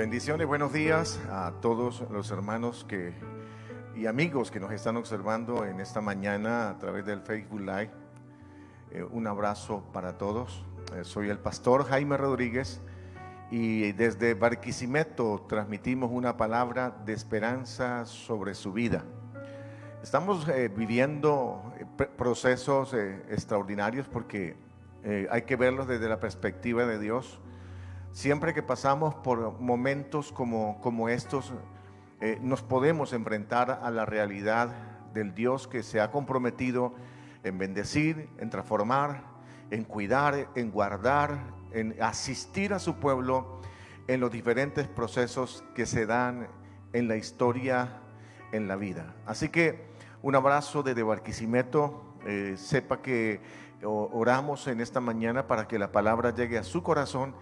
Bendiciones, buenos días a todos los hermanos y amigos que nos están observando en esta mañana a través del Facebook Live. Un abrazo para todos. Soy el pastor Jaime Rodríguez y desde Barquisimeto transmitimos una palabra de esperanza sobre su vida. Estamos viviendo procesos extraordinarios porque hay que verlos desde la perspectiva de Dios. Siempre que pasamos por momentos como estos, nos podemos enfrentar a la realidad del Dios que se ha comprometido en bendecir, en transformar, en cuidar, en guardar, en asistir a su pueblo en los diferentes procesos que se dan en la historia, en la vida. Así que un abrazo desde Barquisimeto. Sepa que oramos en esta mañana para que la palabra llegue a su corazón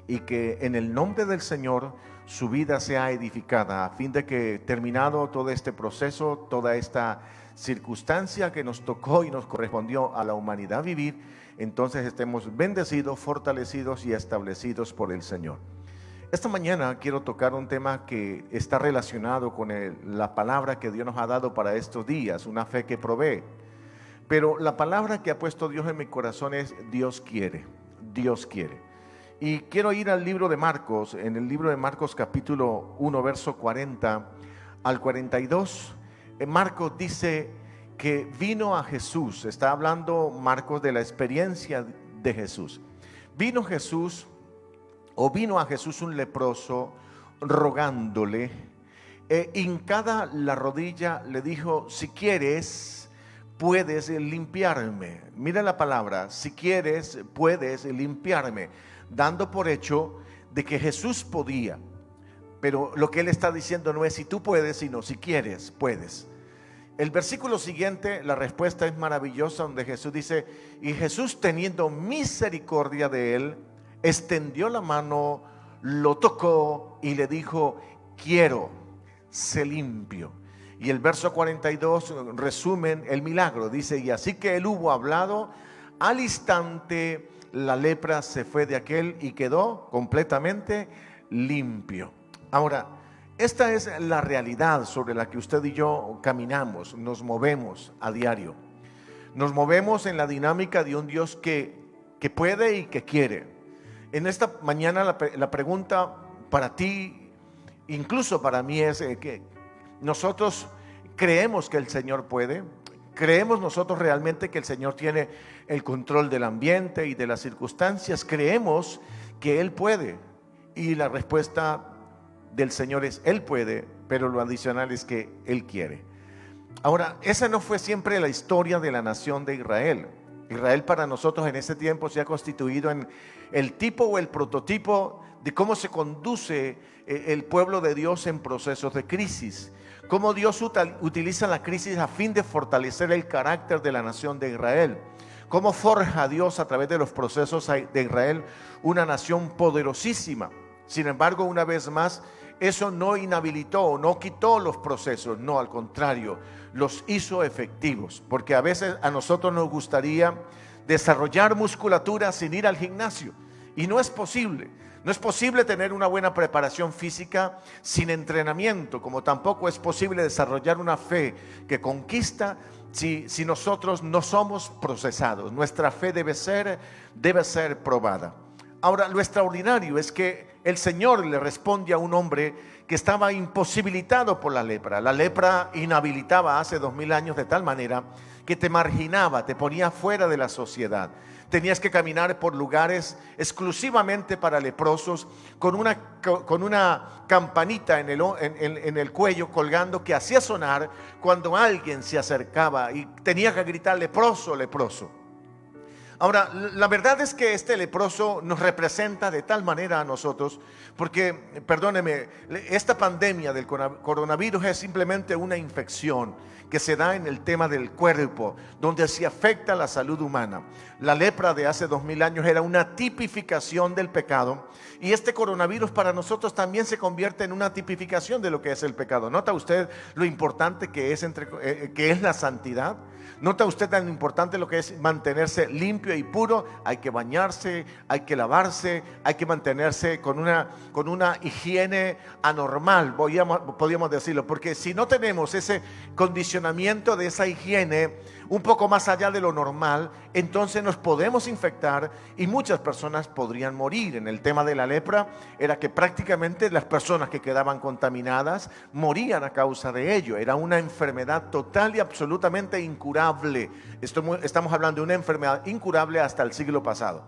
y que en el nombre del Señor su vida sea edificada, a fin de que terminado todo este proceso, toda esta circunstancia que nos tocó y nos correspondió a la humanidad vivir, entonces estemos bendecidos, fortalecidos y establecidos por el Señor. Esta mañana quiero tocar un tema que está relacionado con la palabra que Dios nos ha dado para estos días, una fe que provee. Pero la palabra que ha puesto Dios en mi corazón es Dios quiere, Dios quiere. Y quiero ir al libro de Marcos, en el libro de Marcos capítulo 1, verso 40 al 42. Marcos dice que vino a Jesús, está hablando Marcos de la experiencia de Jesús. Vino a Jesús un leproso rogándole, hincada la rodilla le dijo: si quieres, puedes limpiarme. Mira la palabra, si quieres, puedes limpiarme, dando por hecho de que Jesús podía. Pero lo que él está diciendo no es si tú puedes, sino si quieres, puedes. El versículo siguiente, la respuesta es maravillosa, donde Jesús dice: y Jesús, teniendo misericordia de él, extendió la mano, lo tocó y le dijo: quiero, sé limpio. Y el verso 42 resumen el milagro, dice: y así que él hubo hablado, al instante la lepra se fue de aquel y quedó completamente limpio. Ahora, esta es la realidad sobre la que usted y yo caminamos, nos movemos a diario. Nos movemos en la dinámica de un Dios que puede y que quiere. En esta mañana la pregunta para ti, incluso para mí, es que nosotros creemos que el Señor puede. ¿Creemos nosotros realmente que el Señor tiene el control del ambiente y de las circunstancias? ¿Creemos que Él puede? Y la respuesta del Señor es: Él puede, pero lo adicional es que Él quiere. Ahora, esa no fue siempre la historia de la nación de Israel. Israel para nosotros en ese tiempo se ha constituido en el tipo o el prototipo de cómo se conduce el pueblo de Dios en procesos de crisis. Cómo Dios utiliza la crisis a fin de fortalecer el carácter de la nación de Israel. Cómo forja Dios a través de los procesos de Israel una nación poderosísima. Sin embargo, una vez más, eso no inhabilitó, no quitó los procesos, no, al contrario, los hizo efectivos. Porque a veces a nosotros nos gustaría desarrollar musculatura sin ir al gimnasio, y no es posible. No es posible tener una buena preparación física sin entrenamiento, como tampoco es posible desarrollar una fe que conquista si nosotros no somos procesados. Nuestra fe debe ser probada. Ahora, lo extraordinario es que el Señor le responde a un hombre que estaba imposibilitado por la lepra. La lepra inhabilitaba hace 2000 años de tal manera que te marginaba, te ponía fuera de la sociedad. Tenías que caminar por lugares exclusivamente para leprosos, con una campanita en el cuello colgando, que hacía sonar cuando alguien se acercaba y tenía que gritar: leproso, leproso. Ahora, la verdad es que este leproso nos representa de tal manera a nosotros, porque, perdóneme, esta pandemia del coronavirus es simplemente una infección que se da en el tema del cuerpo, donde se afecta la salud humana. La lepra de hace 2000 años era una tipificación del pecado, y este coronavirus para nosotros también se convierte en una tipificación de lo que es el pecado. ¿Nota usted lo importante que es la santidad? ¿Nota usted tan importante lo que es mantenerse limpio limpio y puro, hay que bañarse, hay que lavarse, hay que mantenerse con una higiene anormal, podríamos decirlo, porque si no tenemos ese condicionamiento de esa higiene un poco más allá de lo normal, entonces nos podemos infectar y muchas personas podrían morir. En el tema de la lepra era que prácticamente las personas que quedaban contaminadas morían a causa de ello. Era una enfermedad total y absolutamente incurable. Estamos hablando de una enfermedad incurable hasta el siglo pasado.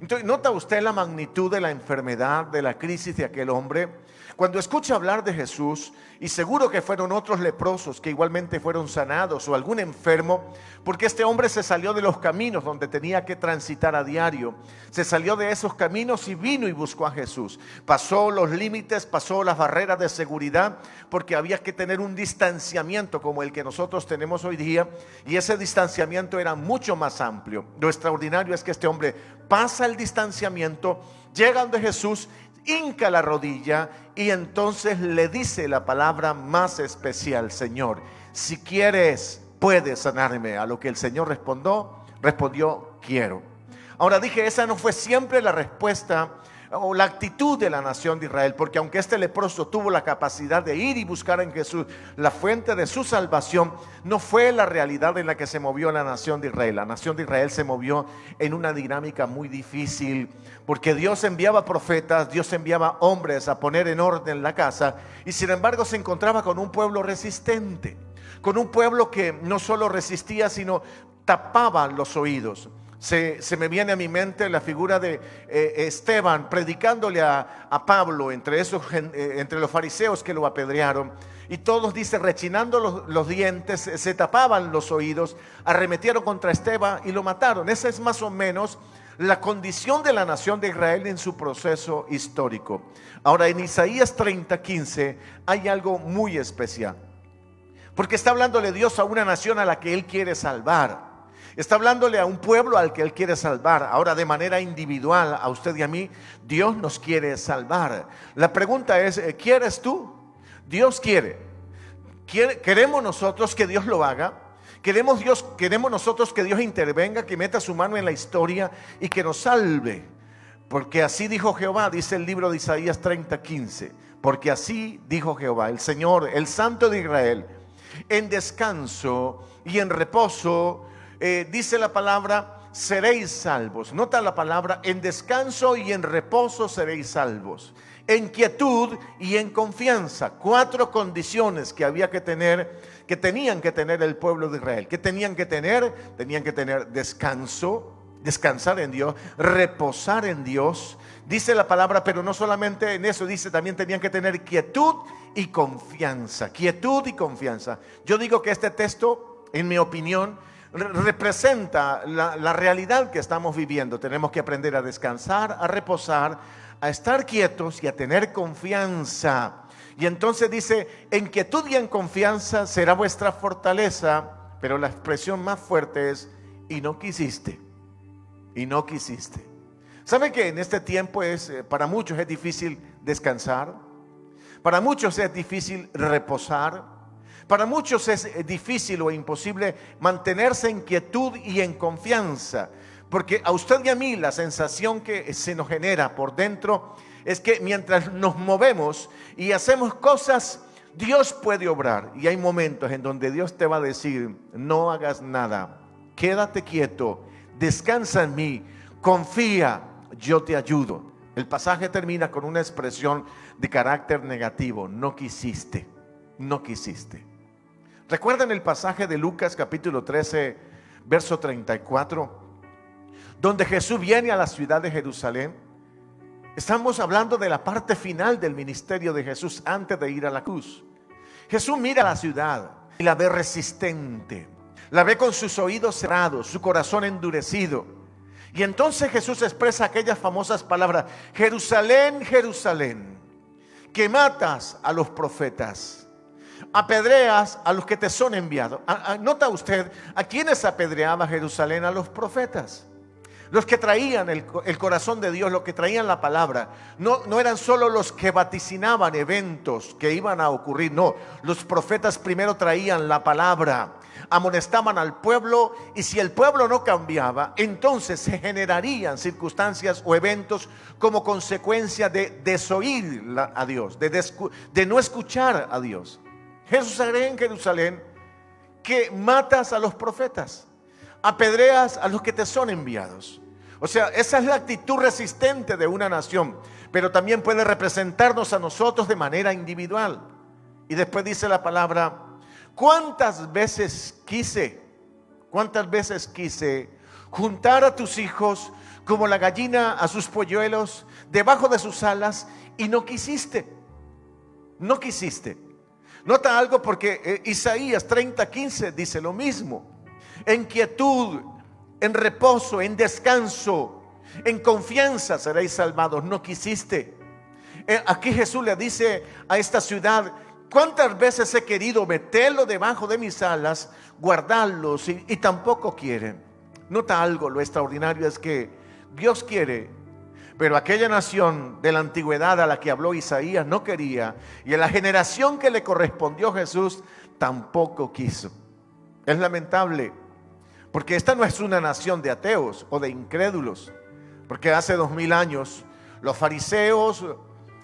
Entonces, ¿nota usted la magnitud de la enfermedad, de la crisis de aquel hombre? Cuando escucha hablar de Jesús, y seguro que fueron otros leprosos que igualmente fueron sanados o algún enfermo, porque este hombre se salió de los caminos donde tenía que transitar a diario, se salió de esos caminos y vino y buscó a Jesús. Pasó los límites, pasó las barreras de seguridad, porque había que tener un distanciamiento como el que nosotros tenemos hoy día, y ese distanciamiento era mucho más amplio. Lo extraordinario es que este hombre pasa el distanciamiento, llega donde Jesús, hinca la rodilla y entonces le dice la palabra más especial: Señor, si quieres, puedes sanarme. A lo que el Señor respondió, quiero. Ahora dije, esa no fue siempre la respuesta o la actitud de la nación de Israel, porque aunque este leproso tuvo la capacidad de ir y buscar en Jesús la fuente de su salvación, no fue la realidad en la que se movió la nación de Israel. La nación de Israel se movió en una dinámica muy difícil, porque Dios enviaba profetas, Dios enviaba hombres a poner en orden la casa, y sin embargo se encontraba con un pueblo resistente, con un pueblo que no solo resistía, sino tapaba los oídos. Se me viene a mi mente la figura de Esteban predicándole a Pablo entre los fariseos que lo apedrearon, y todos, dice, rechinando los dientes, se tapaban los oídos, arremetieron contra Esteban y lo mataron. Esa es más o menos la condición de la nación de Israel en su proceso histórico. Ahora, en Isaías 30:15 hay algo muy especial, porque está hablándole Dios a una nación a la que Él quiere salvar. Está hablándole a un pueblo al que Él quiere salvar. Ahora, de manera individual, a usted y a mí, Dios nos quiere salvar. La pregunta es, ¿quieres tú? Dios quiere. ¿Queremos nosotros que Dios lo haga? ¿Queremos nosotros que Dios intervenga, que meta su mano en la historia y que nos salve? Porque así dijo Jehová, dice el libro de Isaías 30:15. Porque así dijo Jehová, el Señor, el Santo de Israel: en descanso y en reposo, dice la palabra, seréis salvos. Nota la palabra: en descanso y en reposo seréis salvos. En quietud y en confianza. 4 condiciones que había que tener, que tenían que tener el pueblo de Israel. ¿Qué tenían que tener? Tenían que tener descanso, descansar en Dios, reposar en Dios. Dice la palabra, pero no solamente en eso, dice también tenían que tener quietud y confianza. Quietud y confianza. Yo digo que este texto, en mi opinión, representa la realidad que estamos viviendo. Tenemos que aprender a descansar, a reposar, a estar quietos y a tener confianza. Y entonces dice, en quietud y en confianza será vuestra fortaleza. Pero la expresión más fuerte es, y no quisiste. Y no quisiste. ¿Sabe que en este tiempo para muchos es difícil descansar? Para muchos es difícil reposar. Para muchos es difícil o imposible mantenerse en quietud y en confianza, porque a usted y a mí la sensación que se nos genera por dentro es que mientras nos movemos y hacemos cosas, Dios puede obrar. Y hay momentos en donde Dios te va a decir, no hagas nada, quédate quieto, descansa en mí, confía, yo te ayudo. El pasaje termina con una expresión de carácter negativo: no quisiste, no quisiste. ¿Recuerdan el pasaje de Lucas capítulo 13, verso 34? Donde Jesús viene a la ciudad de Jerusalén. Estamos hablando de la parte final del ministerio de Jesús antes de ir a la cruz. Jesús mira a la ciudad y la ve resistente. La ve con sus oídos cerrados, su corazón endurecido. Y entonces Jesús expresa aquellas famosas palabras: Jerusalén, Jerusalén, que matas a los profetas, apedreas a los que te son enviados. Nota usted, ¿a quiénes apedreaba Jerusalén? A los profetas, los que traían el corazón de Dios, los que traían la palabra. No eran solo los que vaticinaban eventos que iban a ocurrir, no, los profetas primero traían la palabra. amonestaban al pueblo, y si el pueblo no cambiaba, entonces se generarían circunstancias o eventos como consecuencia de desoír a Dios, de no escuchar a Dios. Jesús agrega en Jerusalén que matas a los profetas, apedreas a los que te son enviados. O sea, esa es la actitud resistente de una nación, pero también puede representarnos a nosotros de manera individual. Y después dice la palabra: ¿cuántas veces quise juntar a tus hijos como la gallina a sus polluelos debajo de sus alas, y no quisiste? No quisiste. Nota algo, porque Isaías 30:15 dice lo mismo. En quietud, en reposo, en descanso, en confianza seréis salvados. No quisiste. Aquí Jesús le dice a esta ciudad: ¿cuántas veces he querido meterlo debajo de mis alas, guardarlos, y tampoco quieren? Nota algo, lo extraordinario es que Dios quiere, pero aquella nación de la antigüedad a la que habló Isaías no quería, y en la generación que le correspondió Jesús tampoco quiso. Es lamentable, porque esta no es una nación de ateos o de incrédulos, porque hace 2000 años los fariseos,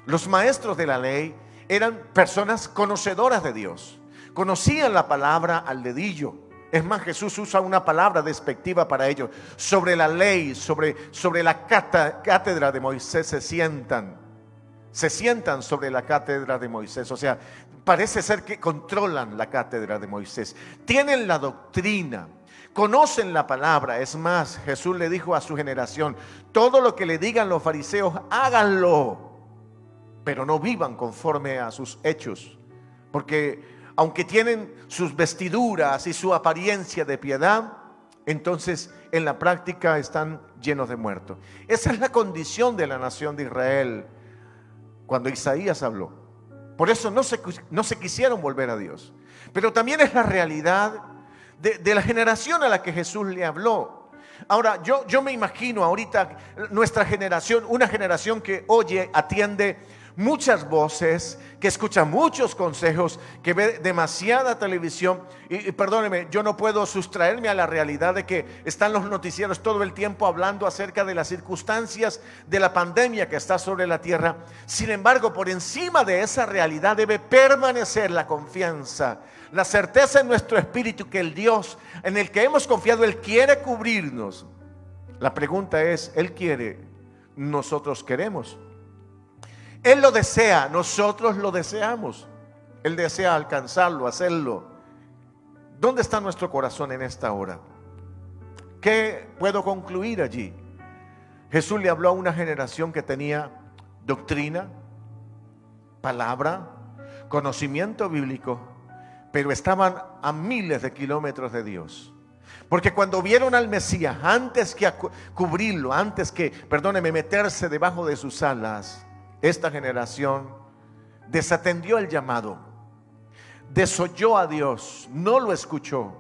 los maestros de la ley, eran personas conocedoras de Dios, conocían la palabra al dedillo. Es más, Jesús usa una palabra despectiva para ellos. Sobre la ley, sobre la cátedra de Moisés se sientan sobre la cátedra de Moisés. O sea, parece ser que controlan la cátedra de Moisés, tienen la doctrina, conocen la palabra. Es más, Jesús le dijo a su generación: todo lo que le digan los fariseos, háganlo, pero no vivan conforme a sus hechos, porque aunque tienen sus vestiduras y su apariencia de piedad, entonces en la práctica están llenos de muertos. Esa es la condición de la nación de Israel cuando Isaías habló. Por eso no se quisieron volver a Dios. Pero también es la realidad de la generación a la que Jesús le habló. Ahora, yo me imagino ahorita nuestra generación, una generación que oye, atiende muchas voces, que escucha muchos consejos, que ve demasiada televisión. Y perdóneme, yo no puedo sustraerme a la realidad de que están los noticieros todo el tiempo hablando acerca de las circunstancias de la pandemia que está sobre la tierra. Sin embargo, por encima de esa realidad debe permanecer la confianza, la certeza en nuestro espíritu que el Dios en el que hemos confiado, Él quiere cubrirnos. La pregunta es: ¿Él quiere? ¿Nosotros queremos? Él lo desea, nosotros lo deseamos. Él desea alcanzarlo, hacerlo. ¿Dónde está nuestro corazón en esta hora? ¿Qué puedo concluir allí? Jesús le habló a una generación que tenía doctrina, palabra, conocimiento bíblico, pero estaban a miles de kilómetros de Dios. Porque cuando vieron al Mesías, antes que cubrirlo, antes que, meterse debajo de sus alas, esta generación desatendió el llamado, desoyó a Dios, no lo escuchó.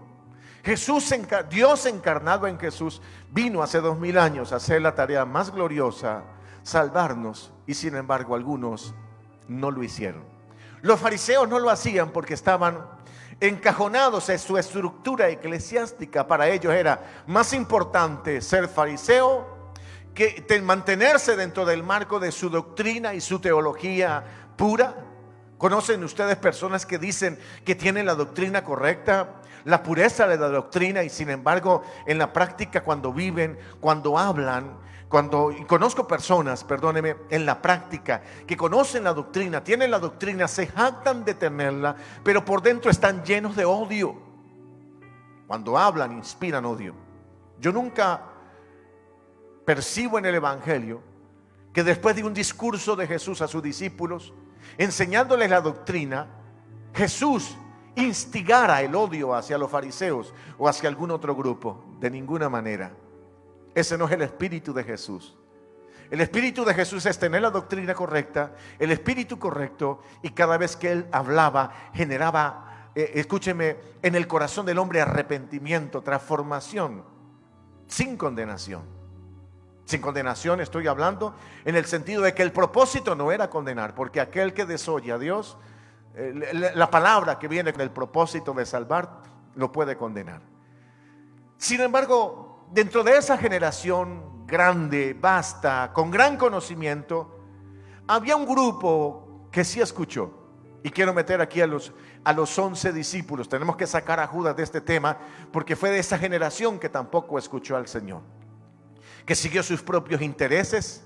Dios encarnado en Jesús vino hace 2000 años a hacer la tarea más gloriosa, salvarnos, y sin embargo algunos no lo hicieron. Los fariseos no lo hacían porque estaban encajonados en su estructura eclesiástica. Para ellos era más importante ser fariseo que mantenerse dentro del marco de su doctrina y su teología pura. ¿Conocen ustedes personas que dicen que tienen la doctrina correcta, la pureza de la doctrina, y sin embargo en la práctica, cuando viven, cuando hablan, y conozco personas, en la práctica que conocen la doctrina, tienen la doctrina, se jactan de tenerla, pero por dentro están llenos de odio? Cuando hablan, inspiran odio. Yo nunca percibo en el Evangelio que después de un discurso de Jesús a sus discípulos, enseñándoles la doctrina, Jesús instigara el odio hacia los fariseos o hacia algún otro grupo. De ninguna manera. Ese no es el espíritu de Jesús. El espíritu de Jesús es tener la doctrina correcta, el espíritu correcto, y cada vez que Él hablaba generaba, escúcheme, en el corazón del hombre arrepentimiento, transformación, sin condenación. Sin condenación estoy hablando en el sentido de que el propósito no era condenar, porque aquel que desoye a Dios, la palabra que viene con el propósito de salvar, lo puede condenar. Sin embargo, dentro de esa generación grande, vasta, con gran conocimiento, había un grupo que sí escuchó. Y quiero meter aquí a los 11 discípulos. Tenemos que sacar a Judas de este tema, porque fue de esa generación que tampoco escuchó al Señor, que siguió sus propios intereses,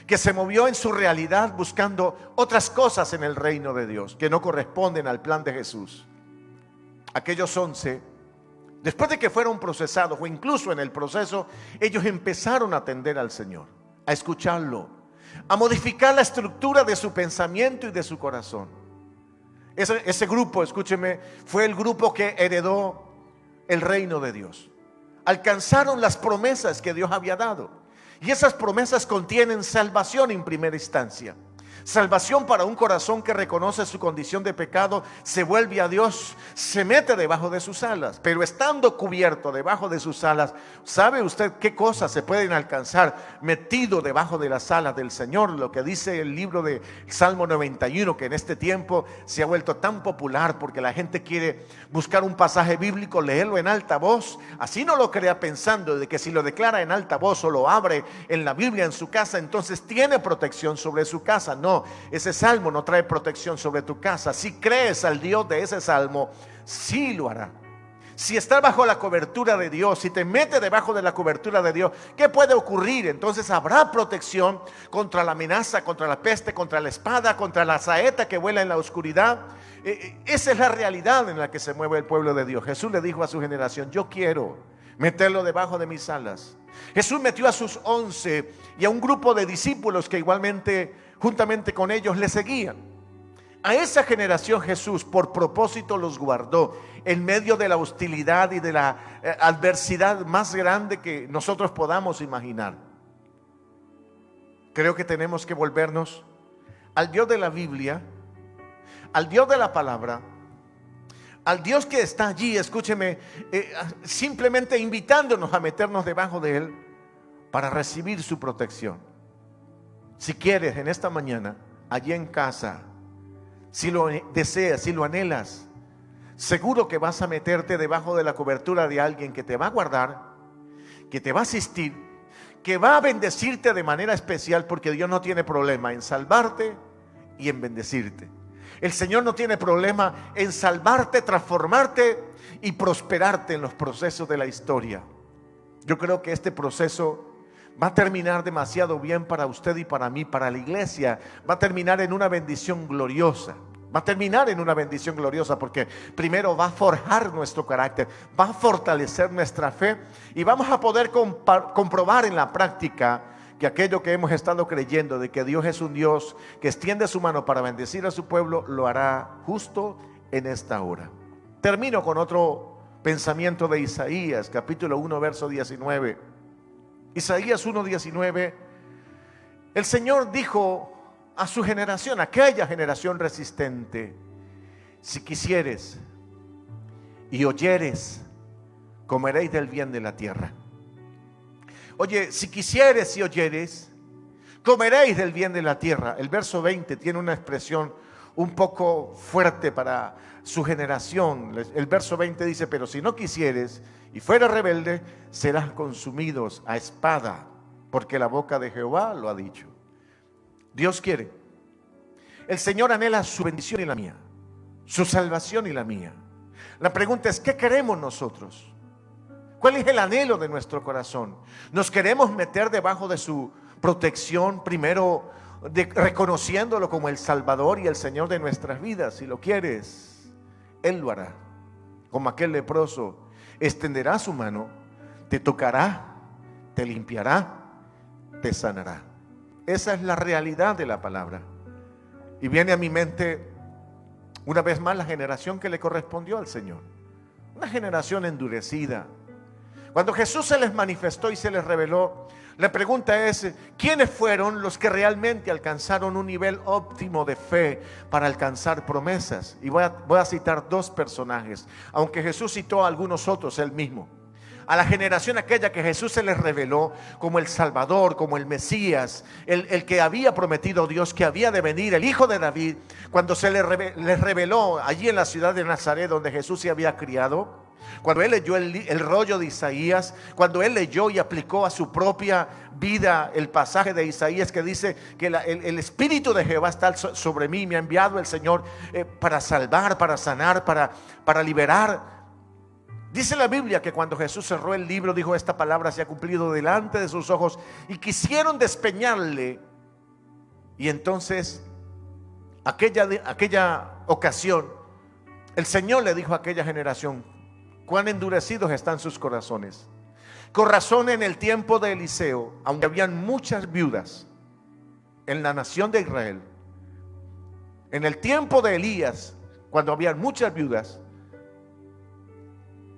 que se movió en su realidad buscando otras cosas en el reino de Dios que no corresponden al plan de Jesús. Aquellos 11, después de que fueron procesados, o incluso en el proceso, ellos empezaron a atender al Señor, a escucharlo, a modificar la estructura de su pensamiento y de su corazón. Ese grupo, escúcheme, fue el grupo que heredó el reino de Dios. Alcanzaron las promesas que Dios había dado. Y esas promesas contienen salvación en primera instancia. Salvación para un corazón que reconoce su condición de pecado, se vuelve a Dios, se mete debajo de sus alas. Pero estando cubierto debajo de sus alas, ¿sabe usted qué cosas se pueden alcanzar metido debajo de las alas del Señor? Lo que dice el libro de Salmo 91, que en este tiempo se ha vuelto tan popular porque la gente quiere buscar un pasaje bíblico, leerlo en alta voz. Así no lo crea pensando de que si lo declara en alta voz o lo abre en la Biblia en su casa, entonces tiene protección sobre su casa. No, ese salmo no trae protección sobre tu casa. Si crees al Dios de ese salmo, sí lo hará. Si estás bajo la cobertura de Dios, si te metes debajo de la cobertura de Dios, ¿qué puede ocurrir? Entonces habrá protección contra la amenaza, contra la peste, contra la espada, contra la saeta que vuela en la oscuridad. Esa es la realidad en la que se mueve el pueblo de Dios. Jesús le dijo a su generación: yo quiero meterlo debajo de mis alas. Jesús metió a sus 11 y a un grupo de discípulos que igualmente, juntamente con ellos, le seguían. A esa generación Jesús por propósito los guardó en medio de la hostilidad y de la adversidad más grande que nosotros podamos imaginar. Creo que tenemos que volvernos al Dios de la Biblia, al Dios de la palabra, al Dios que está allí, escúcheme, simplemente invitándonos a meternos debajo de Él para recibir su protección. Si quieres en esta mañana, allí en casa, si lo deseas, si lo anhelas, seguro que vas a meterte debajo de la cobertura de alguien que te va a guardar, que te va a asistir, que va a bendecirte de manera especial, porque Dios no tiene problema en salvarte y en bendecirte. El Señor no tiene problema en salvarte, transformarte y prosperarte en los procesos de la historia. Yo creo que este proceso va a terminar demasiado bien para usted y para mí, para la iglesia. Va a terminar en una bendición gloriosa. Va a terminar en una bendición gloriosa porque primero va a forjar nuestro carácter, va a fortalecer nuestra fe y vamos a poder comprobar en la práctica que aquello que hemos estado creyendo de que Dios es un Dios que extiende su mano para bendecir a su pueblo, lo hará justo en esta hora. Termino con otro pensamiento de Isaías, capítulo 1, verso 19. Isaías 1:19, el Señor dijo a su generación, aquella generación resistente: si quisieres y oyeres, comeréis del bien de la tierra. Oye, si quisieres y oyeres, comeréis del bien de la tierra. El verso 20 tiene una expresión un poco fuerte para su generación. El verso 20 dice: pero si no quisieres y fueras rebelde, serás consumidos a espada, porque la boca de Jehová lo ha dicho. Dios quiere. El Señor anhela su bendición y la mía, su salvación y la mía. La pregunta es: ¿qué queremos nosotros? ¿Cuál es el anhelo de nuestro corazón? ¿Nos queremos meter debajo de su protección, primero reconociéndolo como el Salvador y el Señor de nuestras vidas? Si lo quieres, Él lo hará. Como aquel leproso, extenderá su mano, te tocará, te limpiará, te sanará. Esa es la realidad de la palabra. Y viene a mi mente una vez más la generación que le correspondió al Señor. Una generación endurecida. Cuando Jesús se les manifestó y se les reveló, la pregunta es: ¿quiénes fueron los que realmente alcanzaron un nivel óptimo de fe para alcanzar promesas? Y voy a citar dos personajes, aunque Jesús citó a algunos otros él mismo. A la generación aquella que Jesús se les reveló como el Salvador, como el Mesías, el que había prometido Dios que había de venir, el Hijo de David, cuando se les reveló allí en la ciudad de Nazaret donde Jesús se había criado. Cuando él leyó el rollo de Isaías, cuando él leyó y aplicó a su propia vida el pasaje de Isaías que dice que el Espíritu de Jehová está sobre mí, me ha enviado el Señor para salvar, para sanar, para liberar. Dice la Biblia que cuando Jesús cerró el libro dijo: esta palabra se ha cumplido delante de sus ojos. Y quisieron despeñarle. Y entonces aquella ocasión el Señor le dijo a aquella generación: cuán endurecidos están sus corazones. Con razón, en el tiempo de Eliseo, aunque habían muchas viudas en la nación de Israel, en el tiempo de Elías, cuando habían muchas viudas,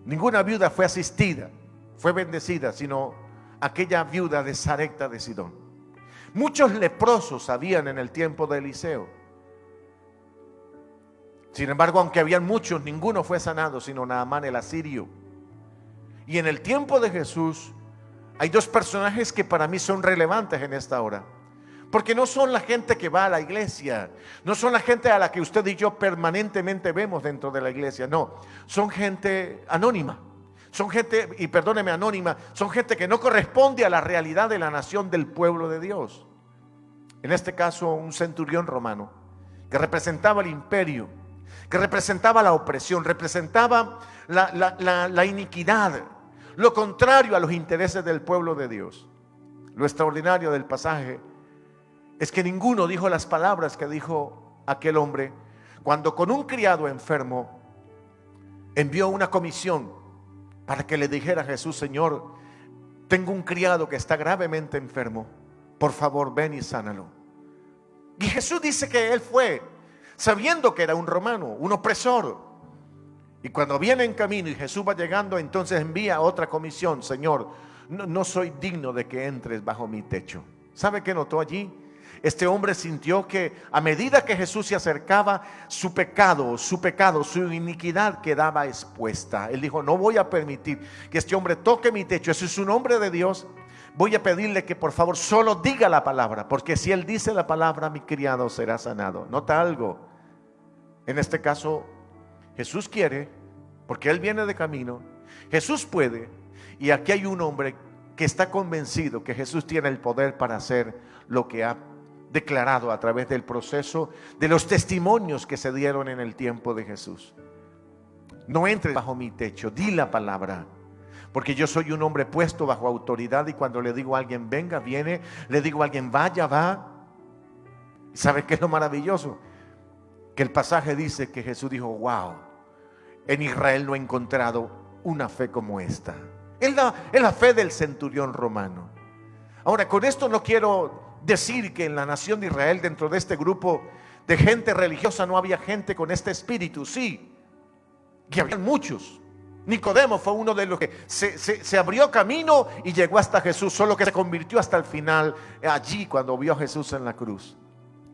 ninguna viuda fue asistida, fue bendecida, sino aquella viuda de Sarepta de Sidón. Muchos leprosos habían en el tiempo de Eliseo. Sin embargo, aunque habían muchos, ninguno fue sanado, sino Naamán el asirio. Y en el tiempo de Jesús hay dos personajes que para mí son relevantes en esta hora, porque no son la gente que va a la iglesia, no son la gente a la que usted y yo permanentemente vemos dentro de la iglesia, no, son gente anónima, son gente, y perdóneme, anónima, son gente que no corresponde a la realidad de la nación del pueblo de Dios. En este caso, un centurión romano que representaba el imperio, que representaba la opresión, representaba la iniquidad, lo contrario a los intereses del pueblo de Dios. Lo extraordinario del pasaje es que ninguno dijo las palabras que dijo aquel hombre cuando con un criado enfermo envió una comisión para que le dijera a Jesús: Señor, tengo un criado que está gravemente enfermo, por favor ven y sánalo. Y Jesús dice que él fue, sabiendo que era un romano, un opresor. Y cuando viene en camino y Jesús va llegando, entonces envía otra comisión: Señor, no soy digno de que entres bajo mi techo. ¿Sabe qué notó allí? Este hombre sintió que a medida que Jesús se acercaba, su pecado, su iniquidad quedaba expuesta. Él dijo: no voy a permitir que este hombre toque mi techo. Ese es un hombre de Dios. Voy a pedirle que por favor solo diga la palabra, porque si él dice la palabra, mi criado será sanado. Nota algo. En este caso, Jesús quiere, porque él viene de camino. Jesús puede. Y aquí hay un hombre que está convencido que Jesús tiene el poder para hacer lo que ha declarado a través del proceso de los testimonios que se dieron en el tiempo de Jesús. No entres bajo mi techo, di la palabra, porque yo soy un hombre puesto bajo autoridad, y cuando le digo a alguien venga, viene, le digo a alguien vaya, va. ¿Sabe qué es lo maravilloso? Que el pasaje dice que Jesús dijo: wow, en Israel no he encontrado una fe como esta. Es la fe del centurión romano. Ahora, con esto no quiero decir que en la nación de Israel, dentro de este grupo de gente religiosa, no había gente con este espíritu. Sí, que había muchos. Nicodemo fue uno de los que se abrió camino y llegó hasta Jesús, solo que se convirtió hasta el final allí cuando vio a Jesús en la cruz.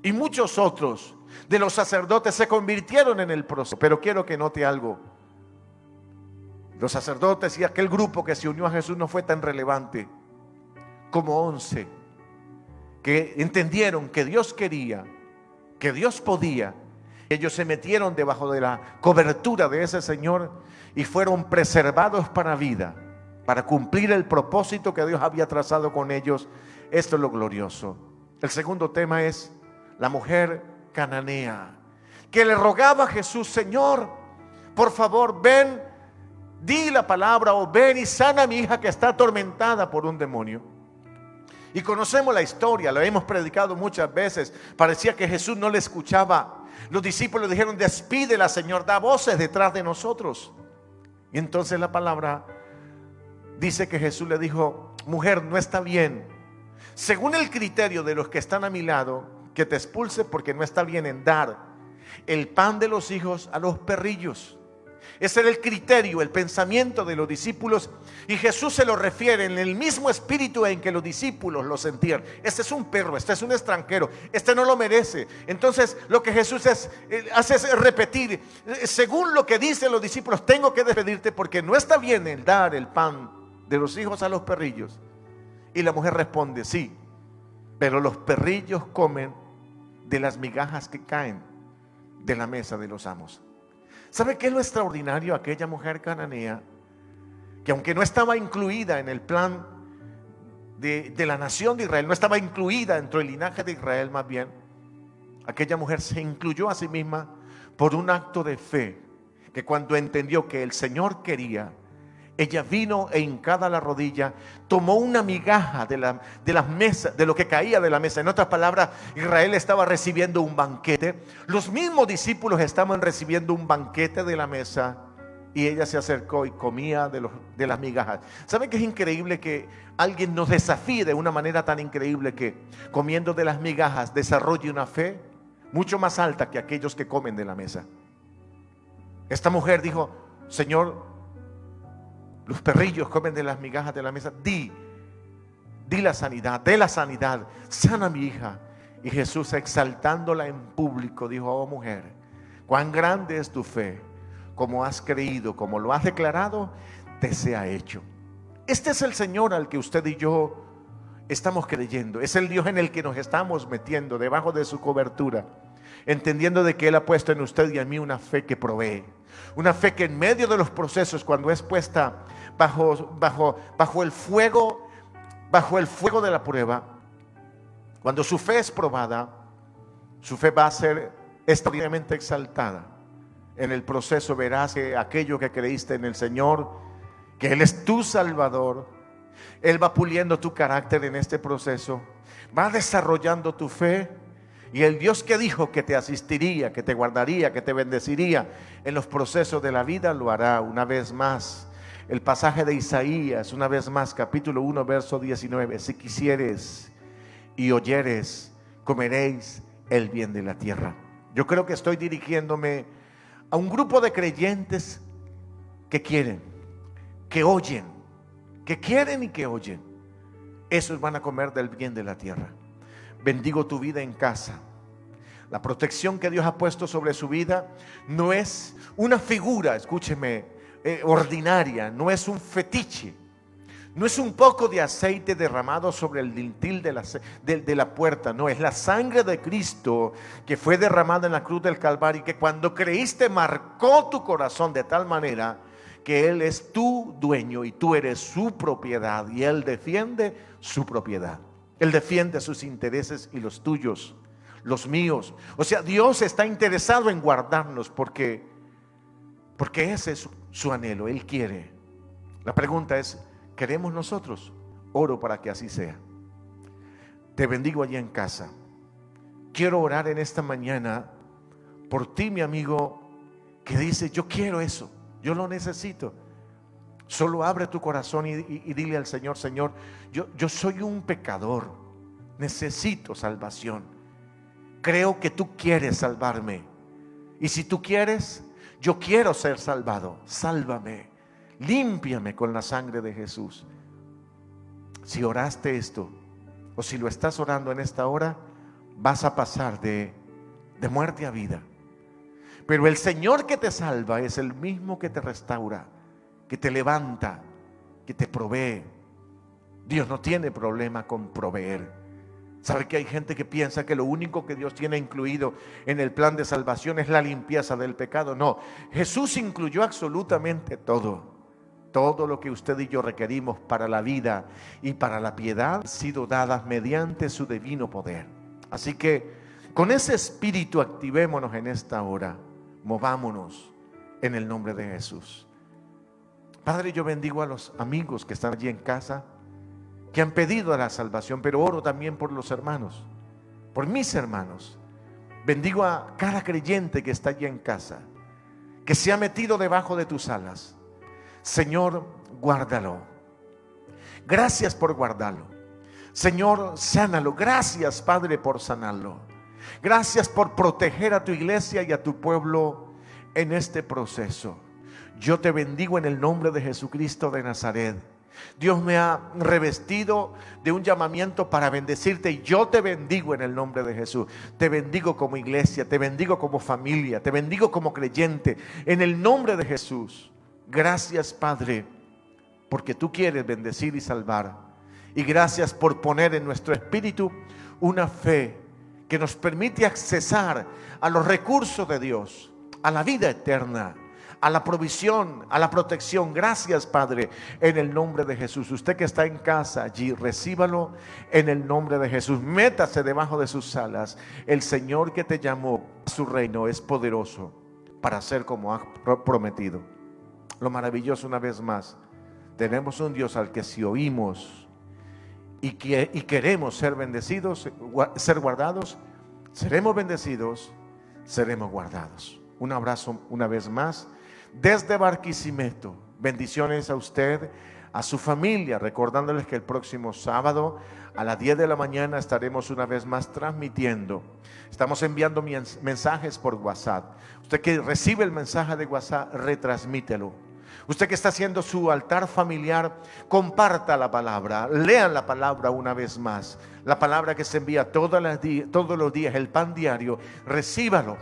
Y muchos otros de los sacerdotes se convirtieron en el proceso. Pero quiero que note algo: los sacerdotes y aquel grupo que se unió a Jesús no fue tan relevante como 11 que entendieron que Dios quería, que Dios podía. Ellos se metieron debajo de la cobertura de ese Señor y fueron preservados para vida, para cumplir el propósito que Dios había trazado con ellos. Esto es lo glorioso. El segundo tema es la mujer cananea, que le rogaba a Jesús: Señor, por favor ven, di la palabra, o ven y sana a mi hija que está atormentada por un demonio. Y conocemos la historia, la hemos predicado muchas veces. Parecía que Jesús no le escuchaba. Los discípulos dijeron: despídela, Señor, da voces detrás de nosotros. Y entonces la palabra dice que Jesús le dijo: mujer, no está bien, según el criterio de los que están a mi lado, que te expulse, porque no está bien en dar el pan de los hijos a los perrillos. Ese era el criterio, el pensamiento de los discípulos, y Jesús se lo refiere en el mismo espíritu en que los discípulos lo sentían. Este es un perro, este es un extranjero, este no lo merece. Entonces lo que Jesús hace es repetir, según lo que dicen los discípulos, tengo que despedirte porque no está bien el dar el pan de los hijos a los perrillos. Y la mujer responde: sí, pero los perrillos comen de las migajas que caen de la mesa de los amos. ¿Sabe qué es lo extraordinario? Aquella mujer cananea, que aunque no estaba incluida en el plan de la nación de Israel, no estaba incluida dentro del linaje de Israel, más bien, aquella mujer se incluyó a sí misma por un acto de fe, que cuando entendió que el Señor quería, ella vino e hincada la rodilla, tomó una migaja de las mesas, de lo que caía de la mesa. En otras palabras, Israel estaba recibiendo un banquete. Los mismos discípulos estaban recibiendo un banquete de la mesa, y ella se acercó y comía de las migajas. ¿Saben que es increíble que alguien nos desafíe de una manera tan increíble que comiendo de las migajas desarrolle una fe mucho más alta que aquellos que comen de la mesa? Esta mujer dijo: Señor, los perrillos comen de las migajas de la mesa. Di la sanidad, de la sanidad, sana a mi hija. Y Jesús, exaltándola en público, dijo: oh mujer, cuán grande es tu fe, como has creído, como lo has declarado, te sea hecho. Este es el Señor al que usted y yo estamos creyendo. Es el Dios en el que nos estamos metiendo debajo de su cobertura, entendiendo de que Él ha puesto en usted y en mí una fe que provee, una fe que en medio de los procesos, cuando es puesta bajo el fuego de la prueba, cuando su fe es probada, su fe va a ser extraordinariamente exaltada. En el proceso verás que aquello que creíste en el Señor, que Él es tu Salvador, Él va puliendo tu carácter en este proceso, va desarrollando tu fe. Y el Dios que dijo que te asistiría, que te guardaría, que te bendeciría en los procesos de la vida, lo hará una vez más. El pasaje de Isaías, una vez más, capítulo 1, verso 19. Si quisieres y oyeres, comeréis el bien de la tierra. Yo creo que estoy dirigiéndome a un grupo de creyentes que quieren, que oyen, que quieren y que oyen. Esos van a comer del bien de la tierra. Bendigo tu vida en casa. La protección que Dios ha puesto sobre su vida no es una figura, escúcheme, ordinaria, no es un fetiche, no es un poco de aceite derramado sobre el dintel de la puerta. No, es la sangre de Cristo que fue derramada en la cruz del Calvario, y que cuando creíste marcó tu corazón de tal manera que Él es tu dueño y tú eres su propiedad, y Él defiende su propiedad. Él defiende sus intereses y los tuyos, los míos. O sea, Dios está interesado en guardarnos porque ese es su anhelo. Él quiere. La pregunta es: ¿queremos nosotros? Oro para que así sea. Te bendigo allí en casa. Quiero orar en esta mañana por ti, mi amigo, que dice: yo quiero eso, yo lo necesito. Solo abre tu corazón y dile al Señor: Señor, yo soy un pecador, necesito salvación. Creo que tú quieres salvarme, y si tú quieres, yo quiero ser salvado. Sálvame, límpiame con la sangre de Jesús. Si oraste esto, o si lo estás orando en esta hora, vas a pasar de muerte a vida. Pero el Señor que te salva es el mismo que te restaura, que te levanta, que te provee. Dios no tiene problema con proveer. ¿Sabe que hay gente que piensa que lo único que Dios tiene incluido en el plan de salvación es la limpieza del pecado? No, Jesús incluyó absolutamente todo. Todo lo que usted y yo requerimos para la vida y para la piedad han sido dadas mediante su divino poder. Así que con ese espíritu activémonos en esta hora. Movámonos en el nombre de Jesús. Padre, yo bendigo a los amigos que están allí en casa, que han pedido la salvación, pero oro también por los hermanos, por mis hermanos. Bendigo a cada creyente que está allí en casa, que se ha metido debajo de tus alas. Señor, guárdalo. Gracias por guardarlo. Señor, sánalo. Gracias, Padre, por sanarlo. Gracias por proteger a tu iglesia y a tu pueblo en este proceso. Yo te bendigo en el nombre de Jesucristo de Nazaret. Dios me ha revestido de un llamamiento para bendecirte, y yo te bendigo en el nombre de Jesús. Te bendigo como iglesia, te bendigo como familia, te bendigo como creyente en el nombre de Jesús. Gracias, Padre, porque tú quieres bendecir y salvar, y gracias por poner en nuestro espíritu una fe que nos permite accesar a los recursos de Dios, a la vida eterna, a la provisión, a la protección. Gracias, Padre, en el nombre de Jesús. Usted que está en casa allí, recíbalo en el nombre de Jesús. Métase debajo de sus alas. El Señor que te llamó a su reino es poderoso para hacer como ha prometido. Lo maravilloso, una vez más, tenemos un Dios al que si oímos y queremos ser bendecidos, ser guardados, seremos bendecidos, seremos guardados. Un abrazo una vez más desde Barquisimeto. Bendiciones a usted, a su familia, recordándoles que el próximo sábado a las 10 de la mañana estaremos una vez más transmitiendo. Estamos enviando mensajes por WhatsApp. Usted que recibe el mensaje de WhatsApp, retransmítelo. Usted que está haciendo su altar familiar, comparta la palabra, lean la palabra una vez más. La palabra que se envía todos los días, el pan diario, recíbalo.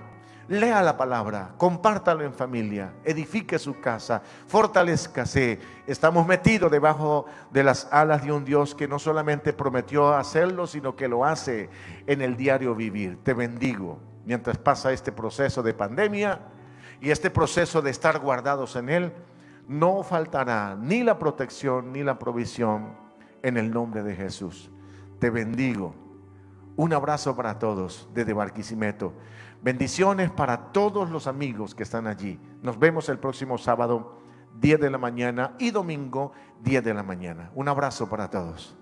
Lea la palabra, compártalo en familia, edifique su casa, fortalézcase. Estamos metidos debajo de las alas de un Dios que no solamente prometió hacerlo, sino que lo hace en el diario vivir. Te bendigo mientras pasa este proceso de pandemia y este proceso de estar guardados en Él. No faltará ni la protección ni la provisión en el nombre de Jesús. Te bendigo. Un abrazo para todos desde Barquisimeto. Bendiciones para todos los amigos que están allí. Nos vemos el próximo sábado, 10 de la mañana, y domingo, 10 de la mañana. Un abrazo para todos.